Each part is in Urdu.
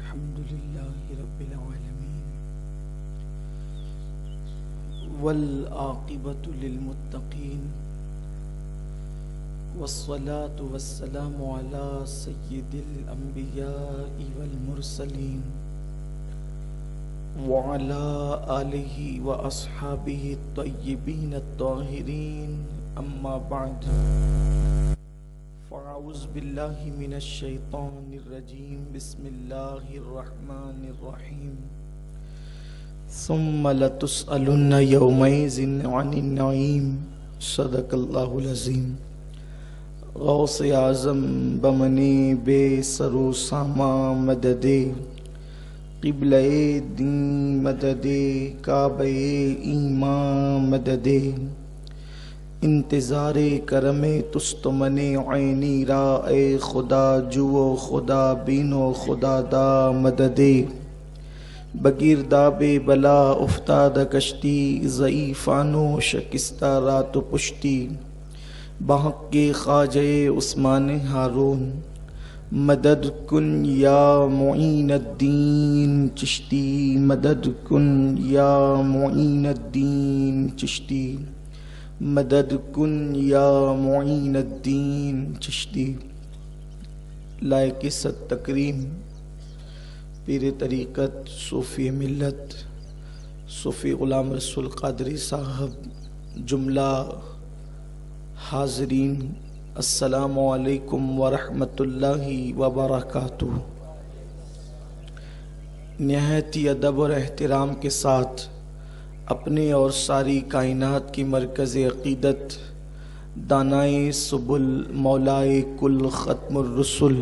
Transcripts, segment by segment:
الحمد لله رب العالمين والعاقبة للمتقين والصلاة والسلام على سيد الأنبياء والمرسلين وعلى آله وأصحابه الطيبين الطاهرين أما بعد فأعوذ بالله من الشيطان الرجيم بسم الله الرحمن الرحيم ثم لتسألن يومئذ عن النعيم صدق الله العظيم غوث اعظم بمنی بے سرو ساما مددے قبلہ دین مددے کعبہ ایمان مددے انتظار کرم تستمن عینی را اے خدا جو خدا بینو خدا دا مددے بگیرداب بلا افتاد کشتی ضعیفانو شکستہ رات پشتی بحق کے خواجہ عثمان ہارون مدد کن یا معین الدین چشتی مدد کن یا معین الدین چشتی مدد کن یا معین الدین چشتی لائق ست تکریم پیر طریقت صوفی ملت صوفی غلام رسول قادری صاحب جملہ حاضرین السلام علیکم ورحمۃ اللہ وبرکاتہ۔ نہایت ادب اور احترام کے ساتھ اپنے اور ساری کائنات کی مرکز عقیدت دانائے سبل مولائے کل ختم الرسل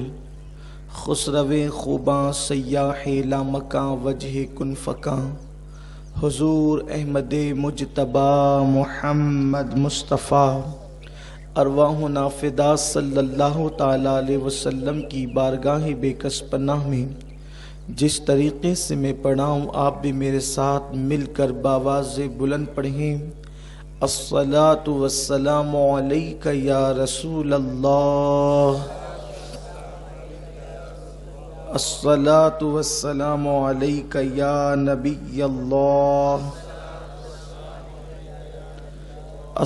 خسرو خوباں سیاح لامکاں وجہ کن فکاں حضور احمد مجتبی محمد مصطفیٰ ارواحنا فدا صلی اللہ تعالیٰ علیہ وسلم کی بارگاہ بے کس پناہ میں جس طریقے سے میں پڑھا ہوں آپ بھی میرے ساتھ مل کر باواز بلند پڑھیں۔ الصلاۃ والسلام علیک یا رسول اللہ، الصلاۃ والسلام علیک یا نبی اللہ،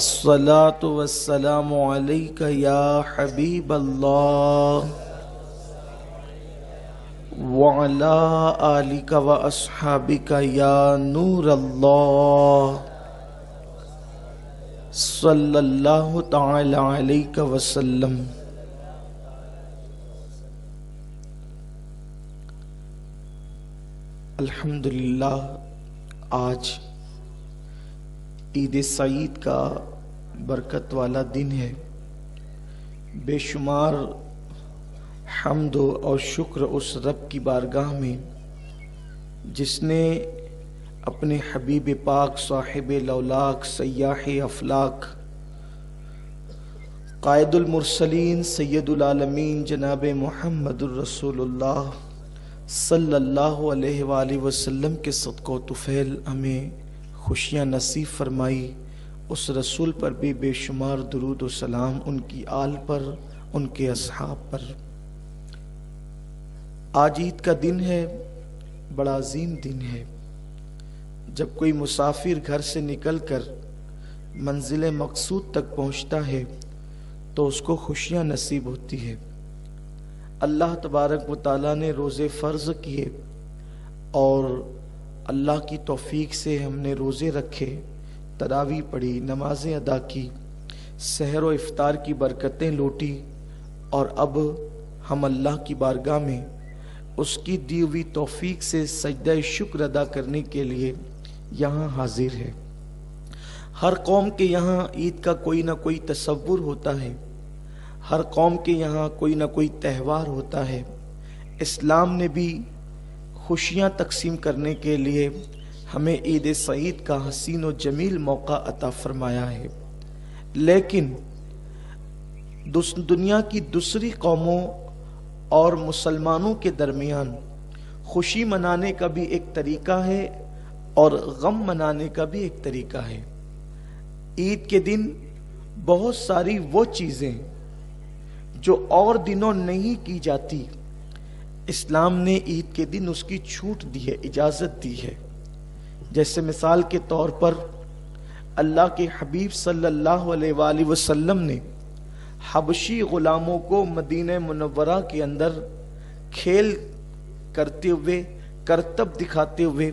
الصلاۃ والسلام علیک یا حبیب اللہ وعلی آلک و اصحابک یا نور اللہ صلی اللہ تعالی علیہ وسلم۔ الحمدللہ آج عید سعید کا برکت والا دن ہے۔ بے شمار حمد اور شکر اس رب کی بارگاہ میں جس نے اپنے حبیب پاک صاحب لولاک سیاح افلاک قائد المرسلین سید العالمین جناب محمد الرسول اللہ صلی اللہ علیہ وآلہ وسلم کے صدقہ و طفیل ہمیں خوشیاں نصیب فرمائی۔ اس رسول پر بھی بے شمار درود و سلام، ان کی آل پر، ان کے اصحاب پر۔ آج عید کا دن ہے، بڑا عظیم دن ہے۔ جب کوئی مسافر گھر سے نکل کر منزل مقصود تک پہنچتا ہے تو اس کو خوشیاں نصیب ہوتی ہے۔ اللہ تبارک و تعالیٰ نے روزے فرض کیے اور اللہ کی توفیق سے ہم نے روزے رکھے، تراویح پڑھی، نمازیں ادا کی، سحر و افطار کی برکتیں لوٹی، اور اب ہم اللہ کی بارگاہ میں اس کی دی ہوئی توفیق سے سجدہ شکر ادا کرنے کے لیے یہاں حاضر ہے۔ ہر قوم کے یہاں عید کا کوئی نہ کوئی تصور ہوتا ہے، ہر قوم کے یہاں کوئی نہ کوئی تہوار ہوتا ہے۔ اسلام نے بھی خوشیاں تقسیم کرنے کے لیے ہمیں عید سعید کا حسین و جمیل موقع عطا فرمایا ہے، لیکن دنیا کی دوسری قوموں اور مسلمانوں کے درمیان خوشی منانے کا بھی ایک طریقہ ہے اور غم منانے کا بھی ایک طریقہ ہے۔ عید کے دن بہت ساری وہ چیزیں جو اور دنوں نہیں کی جاتی، اسلام نے عید کے دن اس کی چھوٹ دی ہے، اجازت دی ہے۔ جیسے مثال کے طور پر اللہ کے حبیب صلی اللہ علیہ وآلہ وسلم نے حبشی غلاموں کو مدینہ منورہ کے اندر کھیل کرتے ہوئے، کرتب دکھاتے ہوئے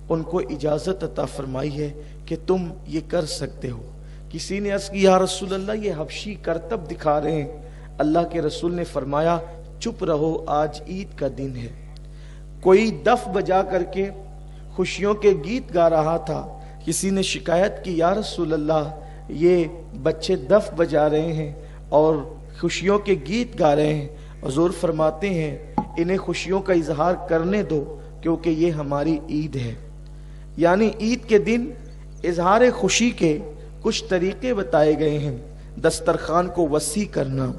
ان کو اجازت عطا فرمائی ہے کہ تم یہ کر سکتے ہو۔ کسی نے عرض کی یا رسول اللہ یہ حبشی کرتب دکھا رہے ہیں، اللہ کے رسول نے فرمایا چپ رہو، آج عید کا دن ہے۔ کوئی دف بجا کر کے خوشیوں کے گیت گا رہا تھا، کسی نے شکایت کی یا رسول اللہ یہ بچے دف بجا رہے ہیں اور خوشیوں کے گیت گا رہے ہیں۔ حضور فرماتے ہیں انہیں خوشیوں کا اظہار کرنے دو کیونکہ یہ ہماری عید ہے۔ یعنی عید کے دن اظہار خوشی کے کچھ طریقے بتائے گئے ہیں۔ دسترخوان کو وسیع کرنا،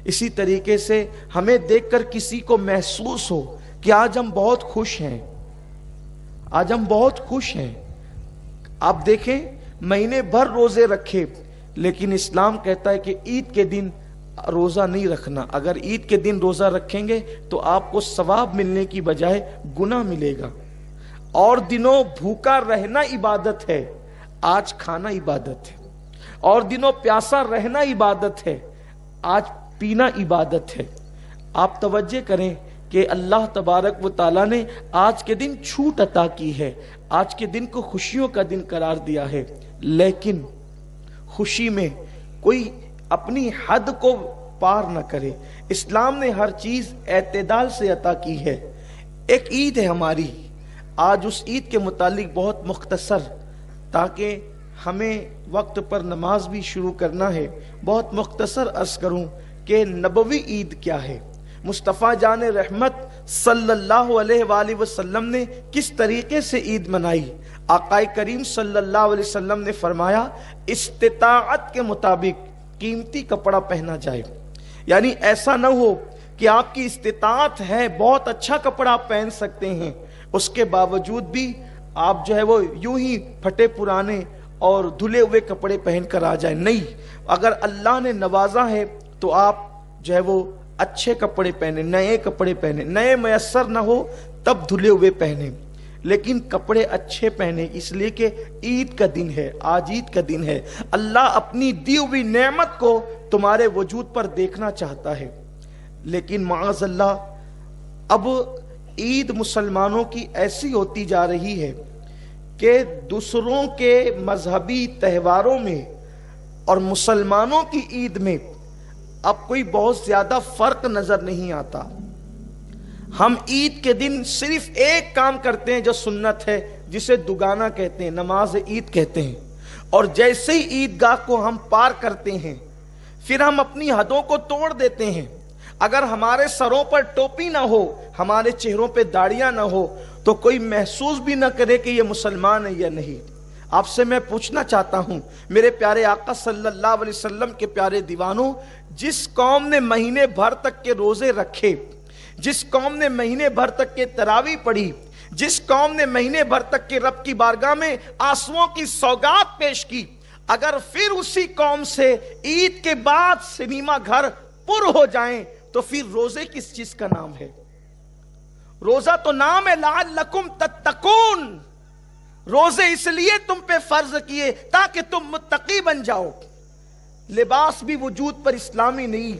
اسی طریقے سے ہمیں دیکھ کر کسی کو محسوس ہو کہ آج ہم بہت خوش ہیں، آج ہم بہت خوش ہیں۔ آپ دیکھیں مہینے بھر روزے رکھے، لیکن اسلام کہتا ہے کہ عید کے دن روزہ نہیں رکھنا۔ اگر عید کے دن روزہ رکھیں گے تو آپ کو ثواب ملنے کی بجائے گناہ ملے گا۔ اور دنوں بھوکا رہنا عبادت ہے، آج کھانا عبادت ہے۔ اور دنوں پیاسا رہنا عبادت ہے، آج پینا عبادت ہے۔ آپ توجہ کریں کہ اللہ تبارک و تعالیٰ نے آج کے دن چھوٹ عطا کی ہے، آج کے دن کو خوشیوں کا دن قرار دیا ہے، لیکن خوشی میں کوئی اپنی حد کو پار نہ کرے۔ اسلام نے ہر چیز اعتدال سے عطا کی ہے۔ ایک عید ہے ہماری، آج اس عید کے متعلق بہت مختصر، تاکہ ہمیں وقت پر نماز بھی شروع کرنا ہے، بہت مختصر عرض کروں کہ نبوی عید کیا ہے، مصطفیٰ جان رحمت صلی اللہ علیہ وآلہ وسلم نے کس طریقے سے عید منائی۔ آقا کریم صلی اللہ علیہ وسلم نے فرمایا استطاعت کے مطابق قیمتی کپڑا پہنا جائے، یعنی ایسا نہ ہو کہ آپ کی استطاعت ہے، بہت اچھا کپڑا آپ پہن سکتے ہیں، اس کے باوجود بھی آپ جو ہے وہ یوں ہی پھٹے پرانے اور دھلے ہوئے کپڑے پہن کر آ جائیں۔ نہیں، اگر اللہ نے نوازا ہے تو آپ جو ہے وہ اچھے کپڑے پہنے، نئے کپڑے پہنے، نئے میسر نہ ہو تب دھلے ہوئے پہنے، لیکن کپڑے اچھے پہنے، اس لیے کہ عید کا دن ہے، آج عید کا دن ہے۔ اللہ اپنی دی ہوئی نعمت کو تمہارے وجود پر دیکھنا چاہتا ہے، لیکن معاذ اللہ اب عید مسلمانوں کی ایسی ہوتی جا رہی ہے کہ دوسروں کے مذہبی تہواروں میں اور مسلمانوں کی عید میں اب کوئی بہت زیادہ فرق نظر نہیں آتا۔ ہم عید کے دن صرف ایک کام کرتے ہیں جو سنت ہے، جسے دگانا کہتے ہیں، نماز عید کہتے ہیں، اور جیسے ہی عیدگاہ کو ہم پار کرتے ہیں پھر ہم اپنی حدوں کو توڑ دیتے ہیں۔ اگر ہمارے سروں پر ٹوپی نہ ہو، ہمارے چہروں پہ داڑیاں نہ ہو، تو کوئی محسوس بھی نہ کرے کہ یہ مسلمان ہے یا نہیں۔ آپ سے میں پوچھنا چاہتا ہوں میرے پیارے آقا صلی اللہ علیہ وسلم کے پیارے دیوانوں، جس قوم نے مہینے بھر تک کے روزے رکھے، جس قوم نے مہینے بھر تک کے تراویح پڑھی، جس قوم نے مہینے بھر تک کے رب کی بارگاہ میں آنسوؤں کی سوگات پیش کی، اگر پھر اسی قوم سے عید کے بعد سنیما گھر پر ہو جائیں تو پھر روزے کس چیز کا نام ہے؟ روزہ تو نام ہے لعلکم تتقون، روزے اس لیے تم پہ فرض کیے تاکہ تم متقی بن جاؤ۔ لباس بھی وجود پر اسلامی نہیں،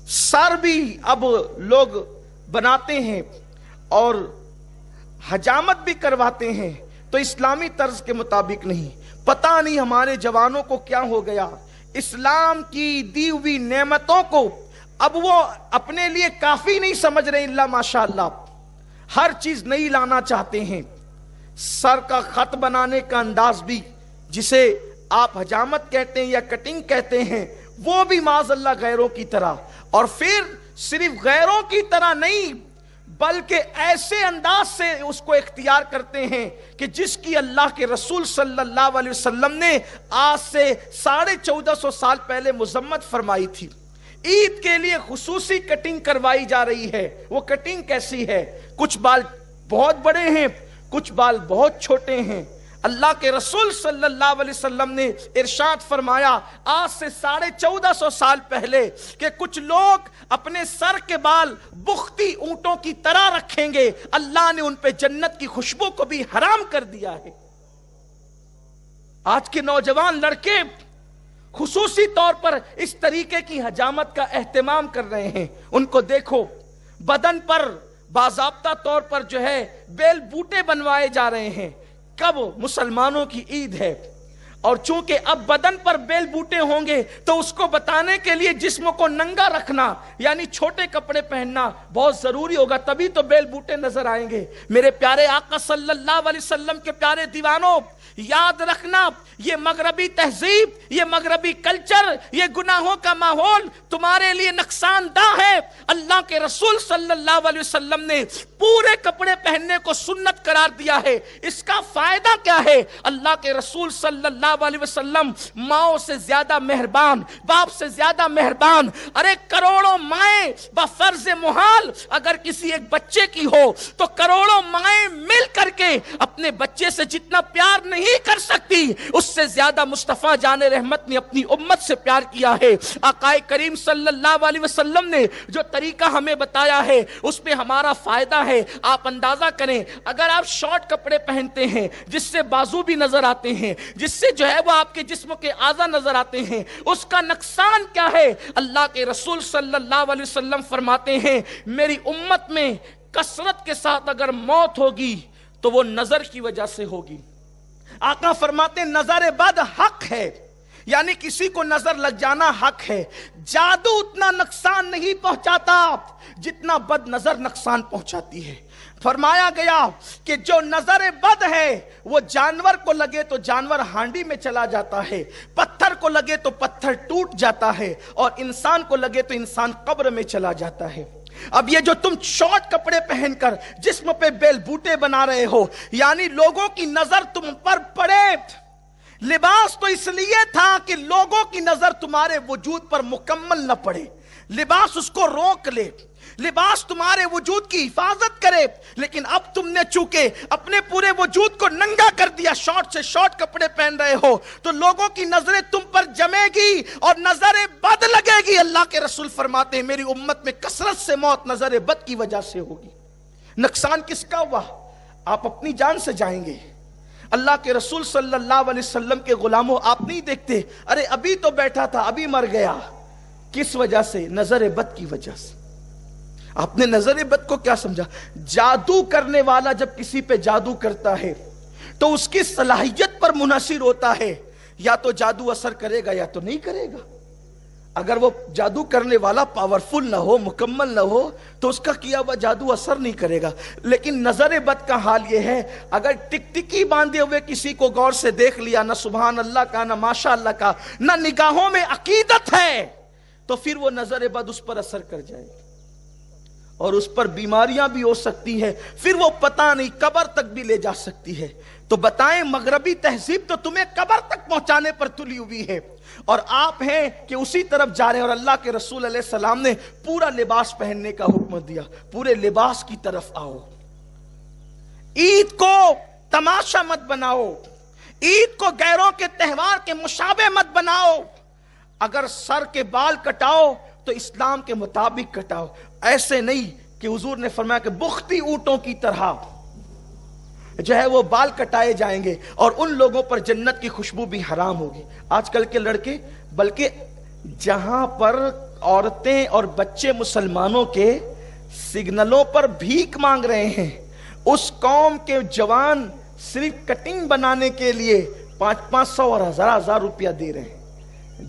سر بھی اب لوگ بناتے ہیں اور حجامت بھی کرواتے ہیں، تو اسلامی طرز کے مطابق نہیں۔ پتہ نہیں ہمارے جوانوں کو کیا ہو گیا، اسلام کی دی ہوئی نعمتوں کو اب وہ اپنے لیے کافی نہیں سمجھ رہے، اللہ ماشاءاللہ ہر چیز نہیں لانا چاہتے ہیں۔ سر کا خط بنانے کا انداز بھی، جسے آپ حجامت کہتے ہیں یا کٹنگ کہتے ہیں، وہ بھی معاذ اللہ غیروں کی طرح، اور پھر صرف غیروں کی طرح نہیں بلکہ ایسے انداز سے اس کو اختیار کرتے ہیں کہ جس کی اللہ کے رسول صلی اللہ علیہ وسلم نے آج سے 1450 سال پہلے مذمت فرمائی تھی۔ عید کے لیے خصوصی کٹنگ کروائی جا رہی ہے۔ وہ کٹنگ کیسی ہے؟ کچھ بال بہت بڑے ہیں، کچھ بال بہت چھوٹے ہیں۔ اللہ کے رسول صلی اللہ علیہ وسلم نے ارشاد فرمایا آج سے 1450 سال پہلے کہ کچھ لوگ اپنے سر کے بال بختی اونٹوں کی طرح رکھیں گے، اللہ نے ان پہ جنت کی خوشبو کو بھی حرام کر دیا ہے۔ آج کے نوجوان لڑکے خصوصی طور پر اس طریقے کی حجامت کا اہتمام کر رہے ہیں۔ ان کو دیکھو، بدن پر باضابطہ طور پر جو ہے بیل بوٹے بنوائے جا رہے ہیں۔ کب؟ مسلمانوں کی عید ہے، اور چونکہ اب بدن پر بیل بوٹے ہوں گے تو اس کو بتانے کے لیے جسم کو ننگا رکھنا یعنی چھوٹے کپڑے پہننا بہت ضروری ہوگا، تبھی تو بیل بوٹے نظر آئیں گے۔ میرے پیارے آقا صلی اللہ علیہ وسلم کے پیارے دیوانوں، یاد رکھنا یہ مغربی تہذیب، یہ مغربی کلچر، یہ گناہوں کا ماحول تمہارے لیے نقصان دہ ہے۔ اللہ کے رسول صلی اللہ علیہ وسلم نے پورے کپڑے پہننے کو سنت قرار دیا ہے۔ اس کا فائدہ کیا ہے؟ اللہ کے رسول صلی اللہ علیہ وسلم ماؤں سے زیادہ مہربان، باپ سے زیادہ مہربان۔ ارے کروڑوں مائیں بفرض محال اگر کسی ایک بچے کی ہو تو کروڑوں مائیں مل کر کے اپنے بچے سے جتنا پیار نہیں کر سکتی، اس سے زیادہ مصطفیٰ جان رحمت نے اپنی امت سے پیار کیا ہے۔ آقا کریم صلی اللہ علیہ وسلم نے جو طریقہ ہمیں بتایا ہے اس میں ہمارا فائدہ ہے۔ آپ اندازہ کریں، اگر آپ شارٹ کپڑے پہنتے ہیں جس سے بازو بھی نظر آتے ہیں، جس سے جو ہے وہ آپ کے جسم کے اعضاء نظر آتے ہیں، اس کا نقصان کیا ہے؟ اللہ کے رسول صلی اللہ علیہ وسلم فرماتے ہیں میری امت میں کثرت کے ساتھ اگر موت ہوگی تو وہ نظر کی وجہ سے ہوگی۔ آقا فرماتے ہیں نظر بد حق ہے، یعنی کسی کو نظر لگ جانا حق ہے۔ جادو اتنا نقصان نہیں پہنچاتا جتنا بد نظر نقصان پہنچاتی ہے۔ فرمایا گیا کہ جو نظر بد ہے وہ جانور کو لگے تو جانور ہانڈی میں چلا جاتا ہے، پتھر کو لگے تو پتھر ٹوٹ جاتا ہے، اور انسان کو لگے تو انسان قبر میں چلا جاتا ہے۔ اب یہ جو تم شارٹ کپڑے پہن کر جسم پہ بیل بوٹے بنا رہے ہو، یعنی لوگوں کی نظر تم پر پڑے۔ لباس تو اس لیے تھا کہ لوگوں کی نظر تمہارے وجود پر مکمل نہ پڑے، لباس اس کو روک لے، لباس تمہارے وجود کی حفاظت کرے، لیکن اب تم نے چونکہ اپنے پورے وجود کو ننگا کر دیا، شارٹ سے شارٹ کپڑے پہن رہے ہو تو لوگوں کی نظریں تم پر جمے گی اور نظر بد لگے گی۔ اللہ کے رسول فرماتے ہیں میری امت میں کثرت سے موت نظر بد کی وجہ سے ہوگی۔ نقصان کس کا ہوا؟ آپ اپنی جان سے جائیں گے۔ اللہ کے رسول صلی اللہ علیہ وسلم کے غلاموں، آپ نہیں دیکھتے ارے ابھی تو بیٹھا تھا ابھی مر گیا، کس وجہ سے؟ نظر بد کی وجہ سے۔ آپ نے نظر بد کو کیا سمجھا؟ جادو کرنے والا جب کسی پہ جادو کرتا ہے تو اس کی صلاحیت پر منحصر ہوتا ہے، یا تو جادو اثر کرے گا یا تو نہیں کرے گا۔ اگر وہ جادو کرنے والا پاورفل نہ ہو، مکمل نہ ہو، تو اس کا کیا ہوا جادو اثر نہیں کرے گا۔ لیکن نظر بد کا حال یہ ہے، اگر ٹکٹکی باندھے ہوئے کسی کو غور سے دیکھ لیا، نہ سبحان اللہ کا نہ ماشاء اللہ کا، نہ نگاہوں میں عقیدت ہے، تو پھر وہ نظر بد اس پر اثر کر جائے گی اور اس پر بیماریاں بھی ہو سکتی ہے، پھر وہ پتہ نہیں قبر تک بھی لے جا سکتی ہے۔ تو بتائیں مغربی تہذیب تو تمہیں قبر تک پہنچانے پر تلی ہوئی ہے، اور آپ ہیں کہ اسی طرف جا رہے ہیں۔ اور اللہ کے رسول علیہ السلام نے پورا لباس پہننے کا حکم دیا، پورے لباس کی طرف آؤ۔ عید کو تماشا مت بناؤ، عید کو غیروں کے تہوار کے مشابہ مت بناؤ۔ اگر سر کے بال کٹاؤ تو اسلام کے مطابق کٹاؤ، ایسے نہیں کہ حضور نے فرمایا کہ بختی اونٹوں کی طرح جو ہے وہ بال کٹائے جائیں گے اور ان لوگوں پر جنت کی خوشبو بھی حرام ہوگی۔ آج کل کے لڑکے، بلکہ جہاں پر عورتیں اور بچے مسلمانوں کے سگنلوں پر بھیک مانگ رہے ہیں، اس قوم کے جوان صرف کٹنگ بنانے کے لیے 500 اور 1000 روپیہ دے رہے ہیں۔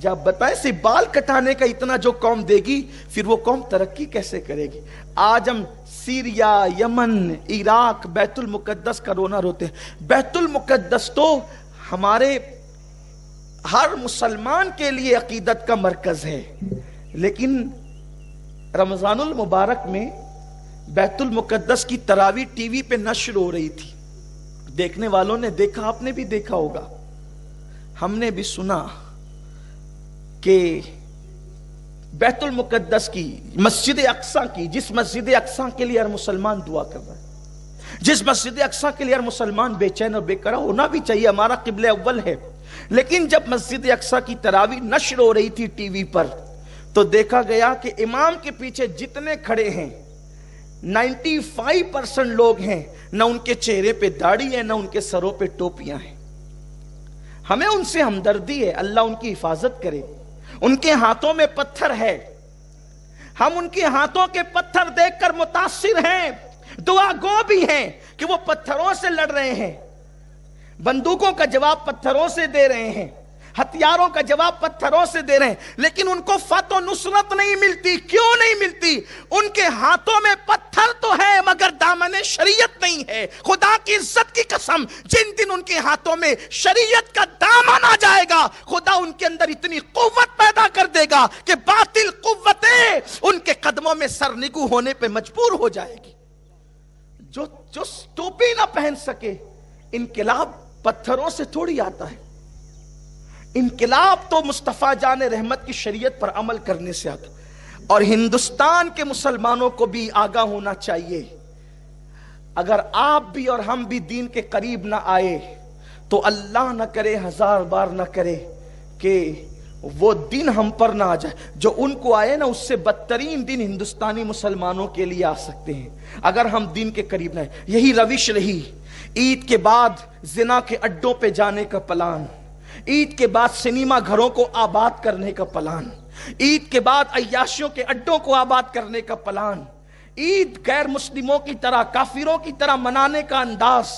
جب بتائیں صرف بال کٹانے کا اتنا جو قوم دے گی، پھر وہ قوم ترقی کیسے کرے گی؟ آج ہم سیریا، یمن، عراق، بیت المقدس کا رونا روتے ہیں۔ بیت المقدس تو ہمارے ہر مسلمان کے لیے عقیدت کا مرکز ہے، لیکن رمضان المبارک میں بیت المقدس کی تراویح ٹی وی پہ نشر ہو رہی تھی، دیکھنے والوں نے دیکھا، آپ نے بھی دیکھا ہوگا، ہم نے بھی سنا کہ بیت المقدس کی، مسجد اقصی کی، جس مسجد اقصی کے لیے ہر مسلمان دعا کر رہا ہے، جس مسجد اقصیٰ کے لیے ہر مسلمان بے چین اور بے قرار ہونا بھی چاہیے، ہمارا قبلہ اول ہے، لیکن جب مسجد اقصیٰ کی تراویح نشر ہو رہی تھی ٹی وی پر تو دیکھا گیا کہ امام کے پیچھے جتنے کھڑے ہیں 95% لوگ ہیں، نہ ان کے چہرے پہ داڑھی ہے، نہ ان کے سروں پہ ٹوپیاں ہیں۔ ہمیں ان سے ہمدردی ہے، اللہ ان کی حفاظت کرے۔ ان کے ہاتھوں میں پتھر ہے، ہم ان کے ہاتھوں کے پتھر دیکھ کر متاثر ہیں، دعا گو بھی ہیں کہ وہ پتھروں سے لڑ رہے ہیں، بندوقوں کا جواب پتھروں سے دے رہے ہیں، ہتھیاروں کا جواب پتھروں سے دے رہے ہیں، لیکن ان کو فتح و نصرت نہیں ملتی۔ کیوں نہیں ملتی؟ ان کے ہاتھوں میں پتھر تو ہے مگر دامن شریعت نہیں ہے۔ خدا کی عزت کی قسم، جن دن ان کے ہاتھوں میں شریعت کا دامن آ جائے گا، خدا ان کے اندر اتنی قوت پیدا کر دے گا کہ باطل قوتیں ان کے قدموں میں سرنگو ہونے پہ مجبور ہو جائے گی۔ جو ٹوپی نہ پہن سکے، انقلاب پتھروں سے تھوڑی آتا ہے، انقلاب تو مصطفیٰ جان رحمت کی شریعت پر عمل کرنے سے آتا۔ اور ہندوستان کے مسلمانوں کو بھی آگاہ ہونا چاہیے، اگر آپ بھی اور ہم بھی دین کے قریب نہ آئے تو اللہ نہ کرے، ہزار بار نہ کرے کہ وہ دن ہم پر نہ آ جائے جو ان کو آئے نا، اس سے بدترین دن ہندوستانی مسلمانوں کے لیے آ سکتے ہیں اگر ہم دین کے قریب نہ آئے۔ یہی روش رہی، عید کے بعد زنا کے اڈوں پہ جانے کا پلان، عید کے بعد سنیما گھروں کو آباد کرنے کا پلان، عید کے بعد عیاشیوں کے اڈوں کو آباد کرنے کا پلان، عید غیر مسلموں کی طرح، کافروں کی طرح منانے کا انداز،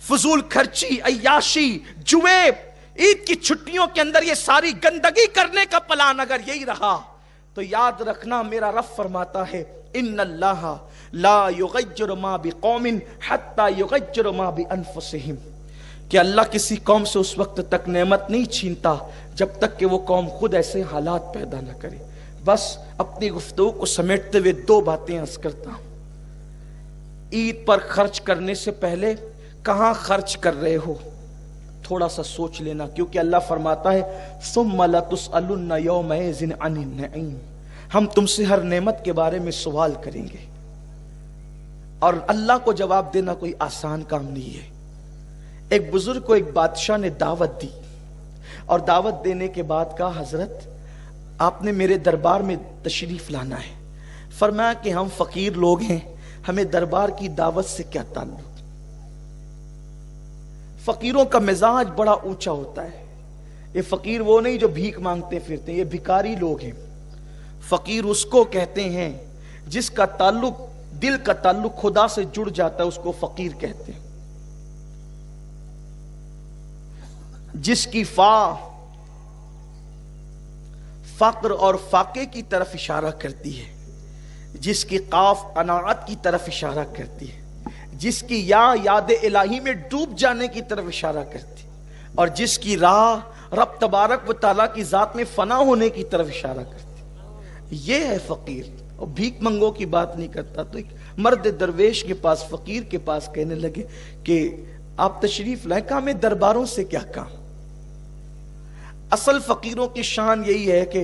فضول خرچی، عیاشی، جوے، عید کی چھٹیوں کے اندر یہ ساری گندگی کرنے کا پلان اگر یہی رہا تو یاد رکھنا، میرا رب فرماتا ہے ان اللہ لا یغیر ما بقوم حتی یغیر ما بانفسہم، کہ اللہ کسی قوم سے اس وقت تک نعمت نہیں چھینتا جب تک کہ وہ قوم خود ایسے حالات پیدا نہ کرے۔ بس اپنی گفتگو کو سمیٹتے ہوئے دو باتیں عرض کرتا ہوں۔ عید پر خرچ کرنے سے پہلے کہاں خرچ کر رہے ہو تھوڑا سا سوچ لینا، کیونکہ اللہ فرماتا ہے ثم لتسألن یومئذ عن النعیم، ہم تم سے ہر نعمت کے بارے میں سوال کریں گے، اور اللہ کو جواب دینا کوئی آسان کام نہیں ہے۔ ایک بزرگ کو ایک بادشاہ نے دعوت دی، اور دعوت دینے کے بعد کہا حضرت آپ نے میرے دربار میں تشریف لانا ہے۔ فرمایا کہ ہم فقیر لوگ ہیں، ہمیں دربار کی دعوت سے کیا تعلق۔ فقیروں کا مزاج بڑا اونچا ہوتا ہے، یہ فقیر وہ نہیں جو بھیک مانگتے پھرتے ہیں، یہ بھکاری لوگ ہیں۔ فقیر اس کو کہتے ہیں جس کا تعلق، دل کا تعلق خدا سے جڑ جاتا ہے، اس کو فقیر کہتے ہیں۔ جس کی فقر اور فاقے کی طرف اشارہ کرتی ہے، جس کی قاف قناعت کی طرف اشارہ کرتی ہے، جس کی یا یاد الہی میں ڈوب جانے کی طرف اشارہ کرتی ہے، اور جس کی راہ رب تبارک و تعالیٰ کی ذات میں فنا ہونے کی طرف اشارہ کرتی ہے، یہ ہے فقیر۔ اور بھیک منگوں کی بات نہیں کرتا، تو ایک مرد درویش کے پاس، فقیر کے پاس کہنے لگے کہ آپ تشریف لائیں، کہا میں درباروں سے کیا کام۔ اصل فقیروں کی شان یہی ہے کہ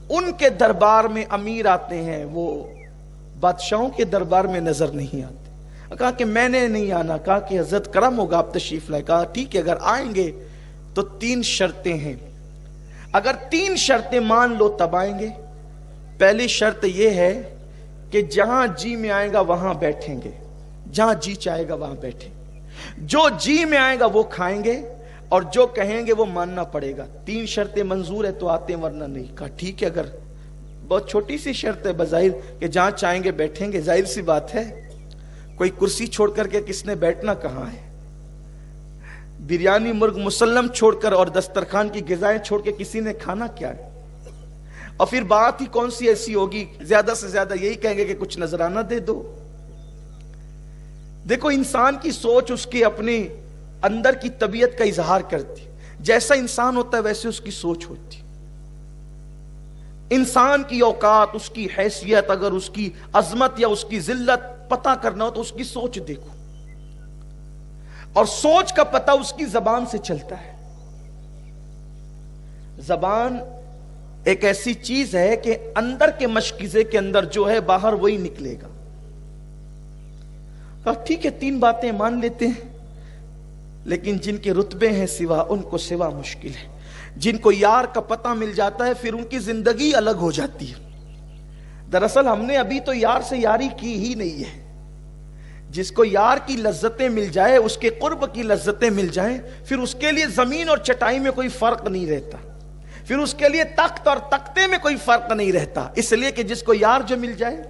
ان کے دربار میں امیر آتے ہیں، وہ بادشاہوں کے دربار میں نظر نہیں آتے۔ کہا کہ میں نے نہیں آنا، کہا کہ حضرت کرم ہوگا آپ تشریف لائیں۔ کہا ٹھیک ہے، اگر آئیں گے تو 3 شرطیں ہیں، اگر 3 شرطیں مان لو تب آئیں گے۔ پہلی شرط یہ ہے کہ جہاں جی میں آئے گا وہاں بیٹھیں گے، جہاں جی چاہے گا وہاں بیٹھیں، جو جی میں آئے گا وہ کھائیں گے، اور جو کہیں گے وہ ماننا پڑے گا۔ 3 شرطیں منظور ہے تو آتے ہیں، ورنہ نہیں۔ کہا ٹھیک ہے، اگر بہت چھوٹی سی شرط ہے بظاہر کہ جہاں چاہیں گے بیٹھیں گے، ظاہر سی بات ہے، کوئی کرسی چھوڑ کر کے کس نے بیٹھنا کہاں ہے؟ بریانی مرغ مسلم چھوڑ کر اور دسترخوان کی غذائیں چھوڑ کے کسی نے کھانا کیا ہے؟ اور پھر بات ہی کون سی ایسی ہوگی، زیادہ سے زیادہ یہی کہیں گے کہ کچھ نذرانہ دے دو۔ دیکھو انسان کی سوچ اس کی اپنی اندر کی طبیعت کا اظہار کرتی، جیسا انسان ہوتا ہے ویسے اس کی سوچ ہوتی۔ انسان کی اوقات، اس کی حیثیت، اگر اس کی عظمت یا اس کی ذلت پتہ کرنا ہو تو اس کی سوچ دیکھو، اور سوچ کا پتہ اس کی زبان سے چلتا ہے۔ زبان ایک ایسی چیز ہے کہ اندر کے مشکیزے کے اندر جو ہے باہر وہی نکلے گا۔ کہا ٹھیک ہے 3 باتیں مان لیتے ہیں، لیکن جن کے رتبے ہیں سوا، ان کو سوا مشکل ہے۔ جن کو یار کا پتہ مل جاتا ہے پھر ان کی زندگی الگ ہو جاتی ہے۔ دراصل ہم نے ابھی تو یار سے یاری کی ہی نہیں ہے۔ جس کو یار کی لذتیں مل جائے، اس کے قرب کی لذتیں مل جائیں، پھر اس کے لیے زمین اور چٹائی میں کوئی فرق نہیں رہتا، پھر اس کے لیے تخت اور تختے میں کوئی فرق نہیں رہتا، اس لیے کہ جس کو یار جو مل جائے،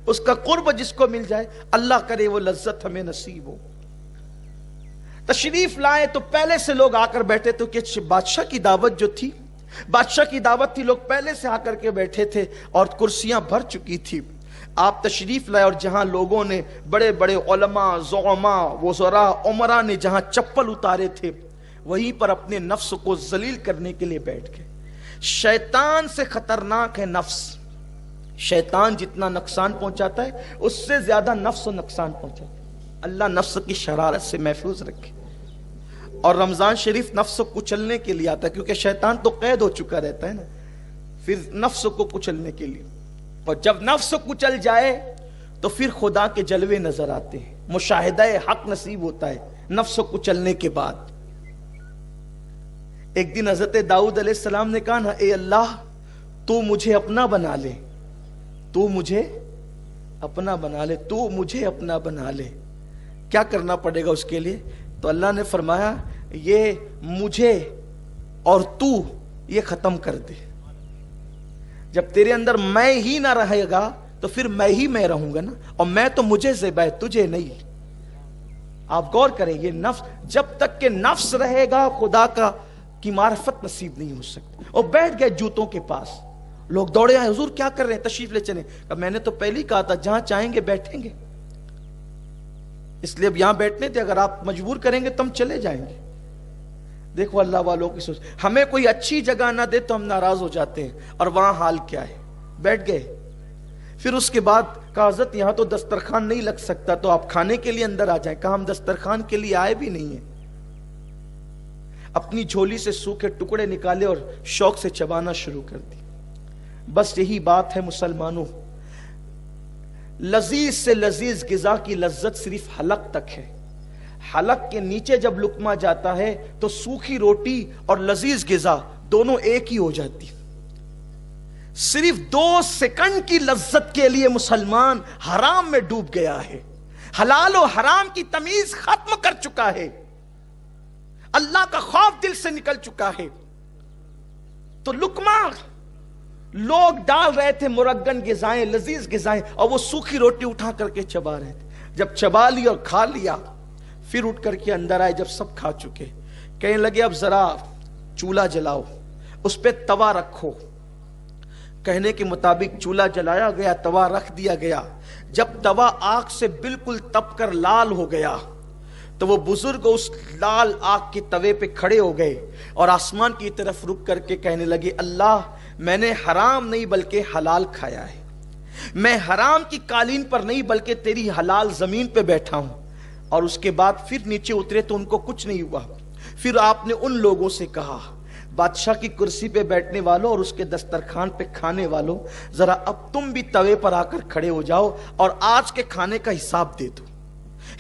اس کا قرب جس کو مل جائے، اللہ کرے وہ لذت ہمیں نصیب ہو۔ تشریف لائے تو پہلے سے لوگ آ کر بیٹھے تو کہ بادشاہ کی دعوت جو تھی، بادشاہ کی دعوت تھی، لوگ پہلے سے آ کر کے بیٹھے تھے اور کرسیاں بھر چکی تھی۔ آپ تشریف لائے اور جہاں لوگوں نے، بڑے بڑے علماء، زعماء، وزراء، عمراء نے جہاں چپل اتارے تھے، وہیں پر اپنے نفس کو ذلیل کرنے کے لیے بیٹھ گئے۔ شیطان سے خطرناک ہے نفس۔ شیطان جتنا نقصان پہنچاتا ہے اس سے زیادہ نفس کو نقصان پہنچاتا ہے۔ اللہ نفس کی شرارت سے محفوظ رکھے۔ اور رمضان شریف نفس کو کچلنے کے لیے آتا ہے، کیونکہ شیطان تو قید ہو چکا رہتا ہے نا، پھر نفس کو کچلنے کے لیے۔ اور جب نفس کچل جائے تو پھر خدا کے جلوے نظر آتے ہیں، مشاہدہ حق نصیب ہوتا ہے نفس کو کچلنے کے بعد۔ ایک دن حضرت داؤد علیہ السلام نے کہا نا، اے اللہ تو مجھے اپنا بنا لے، تو مجھے اپنا بنا لے، تو مجھے اپنا بنا لے۔ کیا کرنا پڑے گا اس کے لیے؟ تو اللہ نے فرمایا یہ مجھے اور تو یہ ختم کر دے۔ جب تیرے اندر میں ہی نہ رہے گا تو پھر میں ہی میں رہوں گا نا، اور میں تو مجھے سے ہے تجھے نہیں۔ آپ غور کریں، یہ نفس جب تک کہ نفس رہے گا خدا کی معرفت نصیب نہیں ہو سکتی۔ اور بیٹھ گئے جوتوں کے پاس، لوگ دوڑے آئے، حضور کیا کر رہے ہیں؟ تشریف لے چلیں۔ میں نے تو پہلے ہی کہا تھا جہاں چاہیں گے بیٹھیں گے، اس لیے اب یہاں بیٹھنے تھے، اگر آپ مجبور کریں گے تو ہم چلے جائیں گے۔ دیکھو اللہ والوں کی سوچ، ہمیں کوئی اچھی جگہ نہ دے تو ہم ناراض ہو جاتے ہیں، اور وہاں حال کیا ہے؟ بیٹھ گئے۔ پھر اس کے بعد کہا حضرت یہاں تو دسترخوان نہیں لگ سکتا، تو آپ کھانے کے لیے اندر آ جائیں۔ کہا ہم دسترخوان کے لیے آئے بھی نہیں ہیں۔ اپنی جھولی سے سوکھے ٹکڑے نکالے اور شوق سے چبانا شروع کر دی۔ بس یہی بات ہے مسلمانوں، لذیذ سے لذیذ غذا کی لذت صرف حلق تک ہے۔ حلق کے نیچے جب لقمہ جاتا ہے تو سوکھی روٹی اور لذیذ غذا دونوں ایک ہی ہو جاتی۔ صرف 2 سیکنڈ کی لذت کے لیے مسلمان حرام میں ڈوب گیا ہے، حلال و حرام کی تمیز ختم کر چکا ہے، اللہ کا خوف دل سے نکل چکا ہے۔ تو لقمہ لوگ ڈال رہے تھے، مرغن غذائیں، لذیذ غذائیں، اور وہ سوکھی روٹی اٹھا کر کے چبا رہے تھے۔ جب چبا لیا اور کھا لیا، پھر اٹھ کر کے اندر آئے جب سب کھا چکے، کہنے لگے اب ذرا چولہا جلاؤ، اس پہ توا رکھو۔ کہنے کے مطابق چولہا جلایا گیا، توا رکھ دیا گیا۔ جب توا آگ سے بالکل تپ کر لال ہو گیا تو وہ بزرگ اس لال آگ کے توے پہ کھڑے ہو گئے اور آسمان کی طرف رک کر کے کہنے لگے، اللہ میں نے حرام نہیں بلکہ حلال کھایا ہے، میں حرام کی قالین پر نہیں بلکہ تیری حلال زمین پہ بیٹھا ہوں۔ اور اس کے بعد پھر نیچے اترے تو ان کو کچھ نہیں ہوا۔ پھر آپ نے ان لوگوں سے کہا، بادشاہ کی کرسی پہ بیٹھنے والوں اور اس کے دسترخوان پہ کھانے والوں، ذرا اب تم بھی توے پر آ کر کھڑے ہو جاؤ اور آج کے کھانے کا حساب دے دو،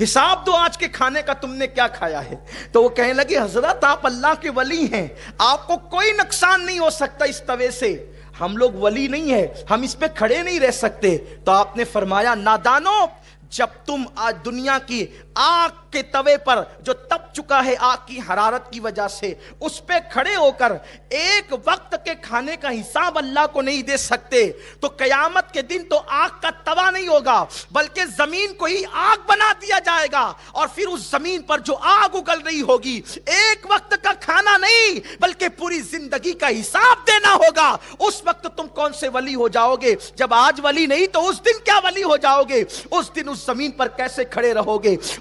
حساب دو آج کے کھانے کا، تم نے کیا کھایا ہے۔ تو وہ کہنے لگے، حضرت آپ اللہ کے ولی ہیں، آپ کو کوئی نقصان نہیں ہو سکتا اس توے سے، ہم لوگ ولی نہیں ہیں، ہم اس پہ کھڑے نہیں رہ سکتے۔ تو آپ نے فرمایا، نادانو، جب تم آج دنیا کی آگ کے توے پر جو تپ چکا ہے آگ کی حرارت کی وجہ سے، اس پہ کھڑے ہو کر ایک وقت کے کھانے کا حساب اللہ کو نہیں دے سکتے، تو قیامت کے دن تو آگ کا توا نہیں ہوگا بلکہ زمین کو ہی آگ بنا دیا جائے گا، اور پھر اس زمین پر جو آگ اگل رہی ہوگی، ایک وقت کا کھانا نہیں بلکہ پوری زندگی کا حساب دینا ہوگا۔ اس وقت تم کون سے ولی ہو جاؤ گے؟ جب آج ولی نہیں تو اس دن کیا ولی ہو جاؤ گے؟ اس دن اس زمین پر کیسے کھڑے رہو گے؟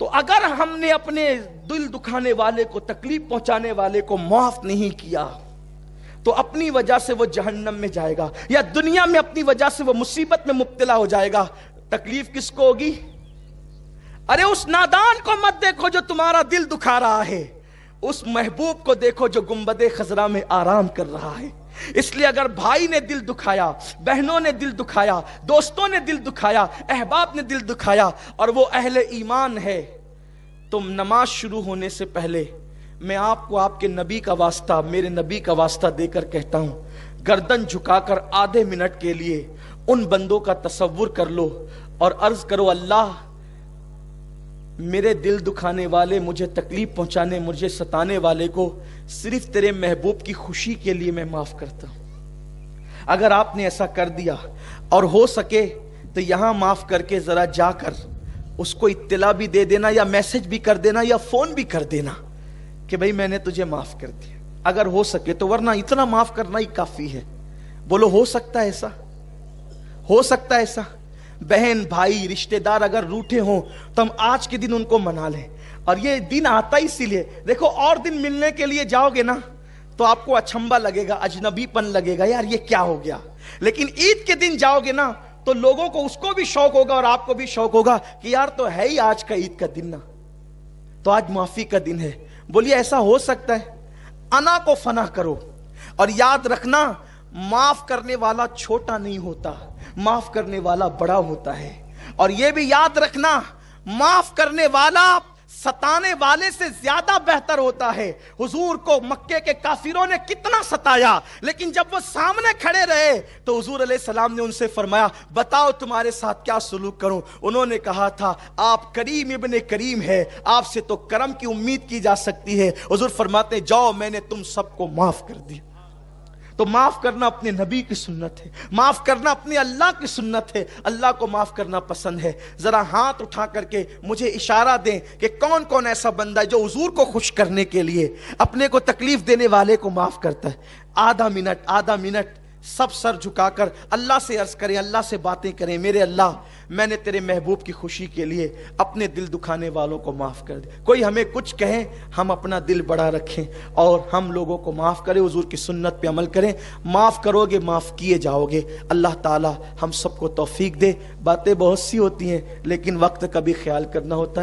تو اگر ہم نے اپنے دل دکھانے والے کو، تکلیف پہنچانے والے کو معاف نہیں کیا تو اپنی وجہ سے وہ جہنم میں جائے گا، یا دنیا میں اپنی وجہ سے وہ مصیبت میں مبتلا ہو جائے گا۔ تکلیف کس کو ہوگی؟ ارے اس نادان کو مت دیکھو جو تمہارا دل دکھا رہا ہے، اس محبوب کو دیکھو جو گنبد خضرا میں آرام کر رہا ہے۔ اس لیے اگر بھائی نے دل دکھایا، بہنوں نے دل دکھایا، دوستوں نے دل دکھایا، احباب نے دل دکھایا اور وہ اہل ایمان ہے، تم نماز شروع ہونے سے پہلے میں آپ کو آپ کے نبی کا واسطہ، میرے نبی کا واسطہ دے کر کہتا ہوں، گردن جھکا کر آدھے منٹ کے لیے ان بندوں کا تصور کر لو اور عرض کرو، اللہ میرے دل دکھانے والے، مجھے تکلیف پہنچانے، مجھے ستانے والے کو صرف تیرے محبوب کی خوشی کے لیے میں معاف کرتا ہوں۔ اگر آپ نے ایسا کر دیا اور ہو سکے تو یہاں معاف کر کے ذرا جا کر اس کو اطلاع بھی دے دینا، یا میسج بھی کر دینا، یا فون بھی کر دینا کہ بھئی میں نے تجھے معاف کر دیا، اگر ہو سکے تو، ورنہ اتنا معاف کرنا ہی کافی ہے۔ بولو ہو سکتا ہے ایسا؟ ہو سکتا ہے ایسا؟ بہن بھائی رشتہ دار اگر روٹھے ہوں تو ہم آج کے دن ان کو منا لیں، اور یہ دن آتا ہی اسی لیے، دیکھو اور دن ملنے کے لیے جاؤ گے نا تو آپ کو اچھمبا لگے گا، اجنبی پن لگے گا، یار یہ کیا ہو گیا، لیکن عید کے دن جاؤ گے نا تو لوگوں کو، اس کو بھی شوق ہوگا اور آپ کو بھی شوق ہوگا کہ یار تو ہے ہی آج کا عید کا دن نا، تو آج معافی کا دن ہے۔ بولیے ایسا ہو سکتا ہے؟ انا کو فنا کرو، اور یاد رکھنا معاف کرنے والا چھوٹا نہیں ہوتا، معاف کرنے والا بڑا ہوتا ہے، اور یہ بھی یاد رکھنا معاف کرنے والا ستانے والے سے زیادہ بہتر ہوتا ہے۔ حضور کو مکے کے کافروں نے کتنا ستایا، لیکن جب وہ سامنے کھڑے رہے تو حضور علیہ السلام نے ان سے فرمایا، بتاؤ تمہارے ساتھ کیا سلوک کروں؟ انہوں نے کہا تھا، آپ کریم ابن کریم ہے، آپ سے تو کرم کی امید کی جا سکتی ہے۔ حضور فرماتے ہیں، جاؤ میں نے تم سب کو معاف کر دیا۔ تو معاف کرنا اپنے نبی کی سنت ہے، معاف کرنا اپنے اللہ کی سنت ہے، اللہ کو معاف کرنا پسند ہے۔ ذرا ہاتھ اٹھا کر کے مجھے اشارہ دیں کہ کون کون ایسا بندہ ہے جو حضور کو خوش کرنے کے لیے اپنے کو تکلیف دینے والے کو معاف کرتا ہے۔ آدھا منٹ سب سر جھکا کر اللہ سے عرض کریں، اللہ سے باتیں کریں، میرے اللہ میں نے تیرے محبوب کی خوشی کے لیے اپنے دل دکھانے والوں کو معاف کر دے۔ کوئی ہمیں کچھ کہیں، ہم اپنا دل بڑا رکھیں اور ہم لوگوں کو معاف کریں، حضور کی سنت پہ عمل کریں۔ معاف کرو گے معاف کیے جاؤ گے۔ اللہ تعالی ہم سب کو توفیق دے۔ باتیں بہت سی ہوتی ہیں لیکن وقت کا بھی خیال کرنا ہوتا ہے۔